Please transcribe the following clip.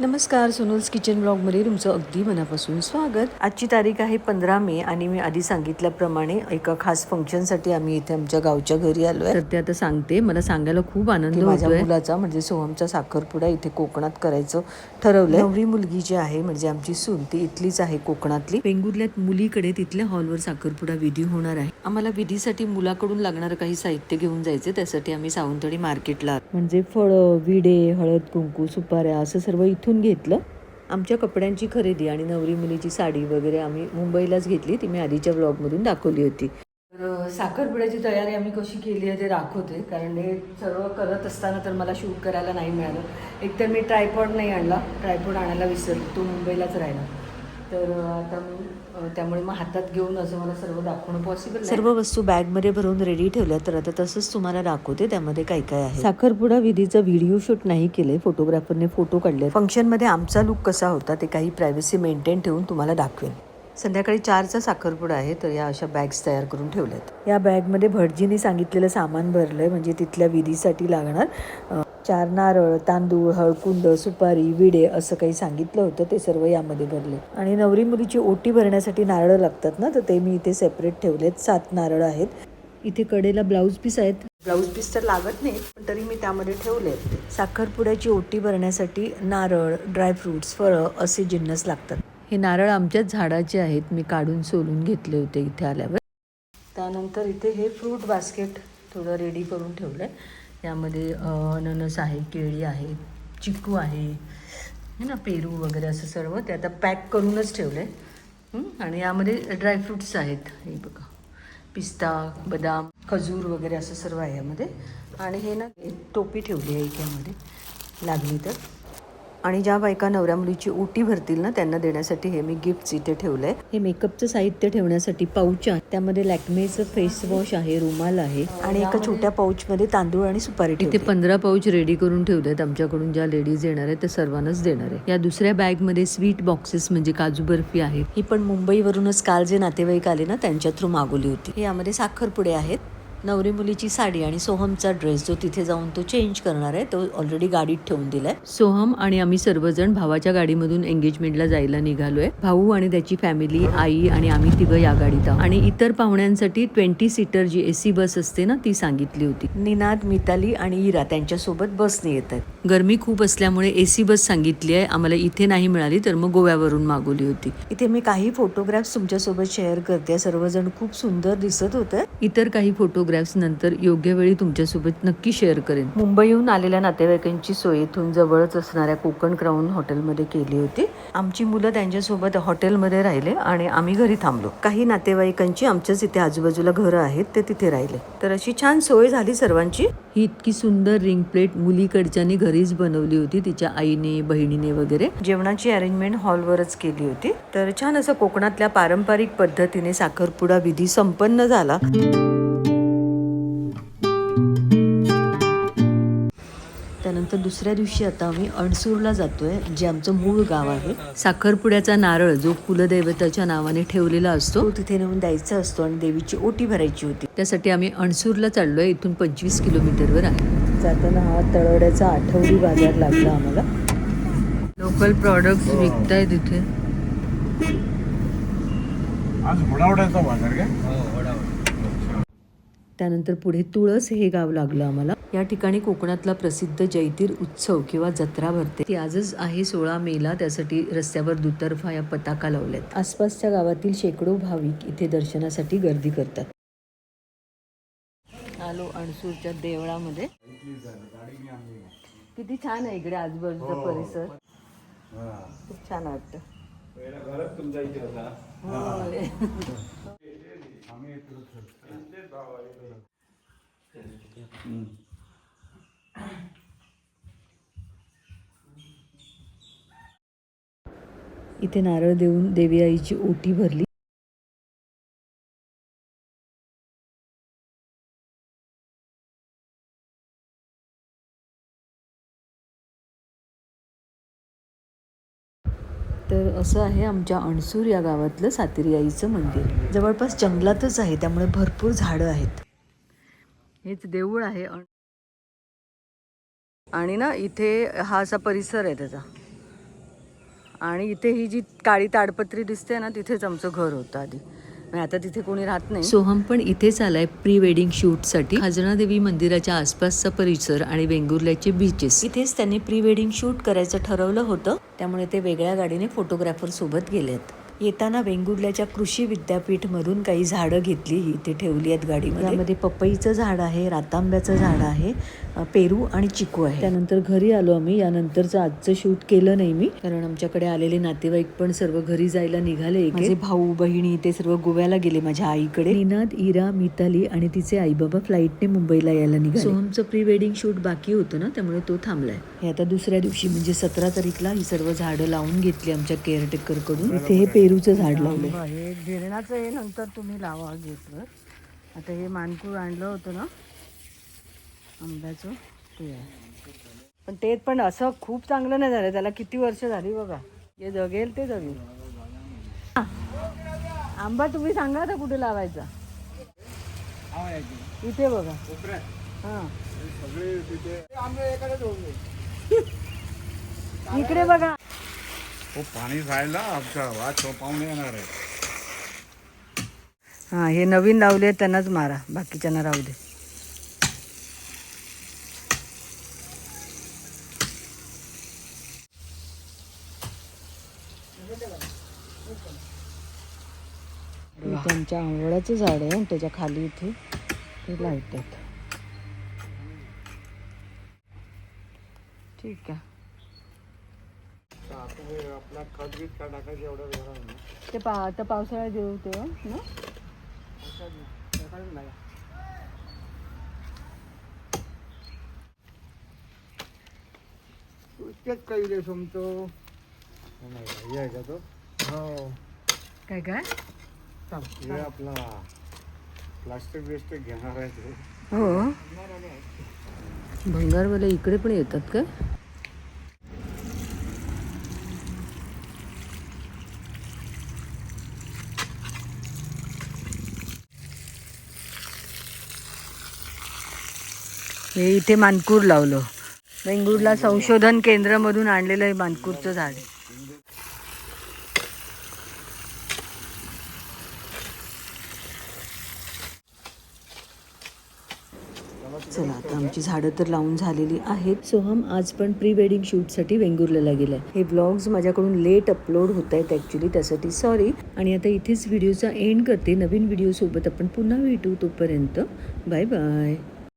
नमस्कार, सोनल्स किचन ब्लॉगमध्ये तुमचं अगदी मनापासून स्वागत. आजची तारीख आहे 15 मे आणि मी आधी सांगितल्याप्रमाणे एका खास फंक्शनसाठी आम्ही इथे आमच्या गावच्या घरी आलो आहे. तर ते आता सांगते. मला सांगायला खूप आनंद होतोय. माझ्या मुलाचा म्हणजे सोहमचा साखरपुडा इथे कोकणात करायचं ठरवलंय. नवरी मुलगी जी आहे म्हणजे आमची सून ती इथलीच आहे, कोकणातली. वेंगुर्ल्यात मुलीकडे तिथल्या हॉलवर साखरपुडा विधी होणार आहे. आम्हाला विधीसाठी मुलाकडून लागणारं काही साहित्य घेऊन जायचं. त्यासाठी आम्ही सावंतवाडी मार्केटला म्हणजे फळं, विडे, हळद, कुंकू, सुपाऱ्या असं सर्व इथून घेतलं. आमच्या कपड्यांची खरेदी आणि नवरी मुलीची साडी वगैरे आम्ही मुंबईलाच घेतली. ती मी आधीच्या ब्लॉगमधून दाखवली होती. तर साखरपुड्याची तयारी आम्ही कशी केली आहे ते दाखवते, कारण हे सर्व करत असताना तर मला शूट करायला नाही मिळालं. एकतर मी ट्रायपॉड नाही आणला, ट्रायपॉड आणायला विसरलो, तो मुंबईलाच राहिला. तर आता त्यामुळे मग हातात घेऊन असं मला सर्व दाखवणं पॉसिबल नाही. सर्व वस्तू बॅगमध्ये भरून रेडी ठेवल्या. तर आता तसंच तुम्हाला दाखवते त्यामध्ये काय काय आहे. साखरपुडा विधीचा व्हिडिओ शूट नाही केले, फोटोग्राफरने फोटो काढले. फंक्शनमध्ये आमचा लुक कसा होता ते काही प्रायव्हसी मेंटेन ठेवून तुम्हाला दाखवेन. संध्याकाळी 4चा साखरपुडा आहे, तर या अशा बॅग्स तयार करून ठेवल्यात. या बॅगमध्ये भटजींनी सांगितलेलं सामान भरलंय, म्हणजे तिथल्या विधीसाठी लागणार 4 नारळ, तांदूळ, हळकुंड, सुपारी, विडे असं काही सांगितलं होतं, ते सर्व यामध्ये भरले. आणि नवरी मुलीची ओटी भरण्यासाठी नारळ लागतात ना, तर ते मी इथे सेपरेट ठेवलेत. 7 नारळ आहेत. इथे कडेला ब्लाऊज पीस आहेत. ब्लाऊज पीस तर लागत नाही, पण तरी मी त्यामध्ये ठेवले. साखरपुड्याची ओटी भरण्यासाठी नारळ, ड्रायफ्रुट्स, फळं असे जिन्नस लागतात. हे नारळ आमच्याच झाडाचे आहेत, मी काढून सोलून घेतले होते इथे आल्यावर. त्यानंतर इथे हे फ्रूट बास्केट थोडं रेडी करून ठेवलं आहे. यामध्ये अननस आहे, केळी आहे, चिकू आहे ना, पेरू वगैरे असं सर्व ते आता पॅक करूनच ठेवलं आहे. आणि यामध्ये ड्रायफ्रूट्स आहेत, हे बघा, पिस्ता, बदाम, खजूर वगैरे असं सर्व आहे यामध्ये. आणि हे ना टोपी ठेवली आहे यामध्ये लागली तर. आणि ज्या बायका नवऱ्या मुलीची ओटी भरतील ना, त्यांना देण्यासाठी हे मी गिफ्ट्स इथे ठेवलं आहे. हे मेकअपचं साहित्य ठेवण्यासाठी पाऊच आहे. त्यामध्ये लॅक्मेचं फेस वॉश आहे, रुमाल आहे आणि एका छोट्या पाऊचमध्ये तांदूळ आणि सुपारी ठेवते. इथे 15 पाऊच रेडी करून ठेवले आहेत. आमच्याकडून ज्या लेडीज येणार आहेत त्या सर्वांनाच देणार आहे. या दुसऱ्या बॅगमध्ये स्वीट बॉक्सेस म्हणजे काजू बर्फी आहे. ही पण मुंबईवरूनच काल जे नातेवाईक आले ना त्यांच्या थ्रू मागवली होती. यामध्ये साखरपुडे आहेत, नवरी मुलीची साडी आणि सोहमचा ड्रेस जो तिथे जाऊन तो चेंज करणार आहे, तो ऑलरेडी गाडीत ठेवून दिलाय. सोहम आणि आम्ही सर्वजण भावाच्या गाडीमधून एंगेजमेंटला जायला निघालोय. भाऊ आणि त्याची फॅमिली, आई आणि आम्ही तिघं या गाडीत आहोत. आणि इतर पाहुण्यांसाठी 20 सीटर जी एसी बस असते ना, ती सांगितली होती. निनाद, मिताली आणि इरा त्यांच्यासोबत बसने येत आहेत. गरमी खूप असल्यामुळे एसी बस सांगितली आहे. आम्हाला इथे नाही मिळाली तर मग गोव्यावरून मागवली होती. इथे मी काही फोटोग्राफ्स तुमच्यासोबत शेअर करते. सर्वजण खूप सुंदर दिसत होते. इतर काही फोटोग्राफ्स नंतर योग्य वेळी तुमच्यासोबत नक्की शेअर करेन. मुंबईहून आलेल्या नातेवाईकांची सोय इथून जवळच असणाऱ्या कोकण क्राऊन हॉटेलमध्ये केली होती. आमची मुलं त्यांच्यासोबत हॉटेलमध्ये राहिले आणि आम्ही घरी थांबलो. काही नातेवाईकांची आमच्याच इथे आजूबाजूला घरं आहेत, ते तिथे राहिले. तर अशी छान सोय झाली सर्वांची. ही इतकी सुंदर रिंग प्लेट मुलीकडच्यानी घरीच बनवली होती, तिच्या आईने, बहिणीने वगैरे. जेवणाची अरेंजमेंट हॉलवरच केली होती. तर छान असं कोकणातल्या पारंपरिक पद्धतीने साखरपुडा विधी संपन्न झाला. त्यानंतर दुसऱ्या दिवशी आता आम्ही अणसूरला जातोय, जे आमचं मूळ गाव आहे. साखरपुड्याचा नारळ जो कुलदैवताच्या नावाने ठेवलेला असतो, तो तिथे नेऊन द्यायचा असतो आणि देवीची ओटी भरायची होती. त्यासाठी आम्ही अणसूरला चाललोय. इथून 25 किलोमीटरवर आहे. जाताना हा तळवड्याचा आठवडी बाजार लागला आम्हाला. लोकल प्रॉडक्ट विकताय तिथे. आज वडावड्याचा बाजार का? त्यानंतर पुढे तुळस हे गाव लागलं आम्हाला. या ठिकाणी कोकणातला प्रसिद्ध जैतीर उत्सव किंवा जत्रा भरते. ती आजच आहे 16 मेला. त्यासाठी रस्त्यावर दुतर्फा या पताका लावल्यात. आसपासच्या गावातील शेकडो भाविक इथे दर्शनासाठी गर्दी करतात. आलो अणसूरच्या देवळामध्ये. किती छान आहे इकडे आजूबाजूचा परिसर. खूप छान वाटतं. इथे नारळ देऊन देवी आईची ओटी भरली. तर असं आहे आमच्या अणसूर या गावातलं सातेरी आईचं मंदिर. जवळपास जंगलातच आहे, त्यामुळे भरपूर झाडं आहेत. हेच देऊळ आहे. आणि ना इथे हा असा परिसर आहे त्याचा. आणि इथे ही जी काळी ताडपत्री दिसते ना तिथेच आमचं घर होतं आधी. आता तिथे कोणी राहत नाही. सोहम पण इथेच आलाय प्री वेडिंग शूटसाठी. खजना देवी मंदिराच्या आसपासचा परिसर आणि वेंगुर्ल्याचे बीचेस इथेच त्यांनी प्री वेडिंग शूट करायचं ठरवलं होतं. त्यामुळे ते वेगळ्या गाडीने फोटोग्राफर सोबत गेलेत. येताना वेंगुर्ल्याच्या कृषी विद्यापीठ मधून काही झाडं घेतली, इथे ठेवली आहेत गाडीमध्ये. यामध्ये पपईचं झाड आहे, रातांब्याचं झाड आहे, पेरू आणि चिकू आहे. त्यानंतर घरी आलो आम्ही. यानंतरचं आजचं शूट केलं नाही मी, कारण आमच्याकडे आलेले नातेवाईक पण सर्व घरी जायला निघाले. माझे भाऊ बहिणी ते सर्व गोव्याला गेले माझ्या आईकडे. निनाद, इरा, मिताली आणि तिचे आई बाबा फ्लाईटने मुंबईला यायला निघाले. सोहमचं प्री वेडिंग शूट बाकी होतं ना, त्यामुळे तो थांबलाय. हे आता दुसऱ्या दिवशी म्हणजे 17 तारीखला ही सर्व झाडं लावून घेतली आमच्या केअरटेकर कडून. इथे हे पेरूचं झाड लावलं. हे गिरणाचं हे नंतर तुम्ही लावा घेतलं. आता हे मानकूर आणलं होतं ना आंब्याचं, ते आहे. पण ते पण असं खूप चांगलं नाही झालं. त्याला किती वर्ष झाली बघा. जे जगेल ते जगेल. आंबा तुम्ही सांगा आता कुठे लावायचा. इथे बघा. हां इकडे बघा. पाणी जायला आमच्या वाट पाहुणे येणार आहे. हां हे नवीन लावले त्यांनाच मारा, बाकीच्यांना राहू दे. त्यांच्या आवळाचं झाड आहे, त्याच्या खाली इथे ते लावतात. ठीक आहे. आपला खत बीत का टाकायचं एवढं ते आता पावसाळ्यात देऊ तेव्हा ना. तेच काही दे सोमतो. हे आहे का तो? हो. काय काय हे आपला प्लास्टिक बिस्टिक घेणार आहे ते. हो. भंगारवाले इकडे पण येतात का? हे इथे मानकूर लावलं. वेंगुर्ला संशोधन केंद्रामधून आणलेलं हे मानकूरचं झाड. चला आता आमची झाडं तर लावून झालेली आहेत. सोहम आज पण प्री वेडिंग शूटसाठी वेंगुर्ल्याला गेलाय. हे व्लॉग्स माझ्याकडून लेट अपलोड होत आहेत ॲक्च्युली, त्यासाठी सॉरी. आणि आता इथेच व्हिडिओचा एंड करते. नवीन व्हिडिओ सोबत आपण पुन्हा भेटू. तोपर्यंत बाय बाय.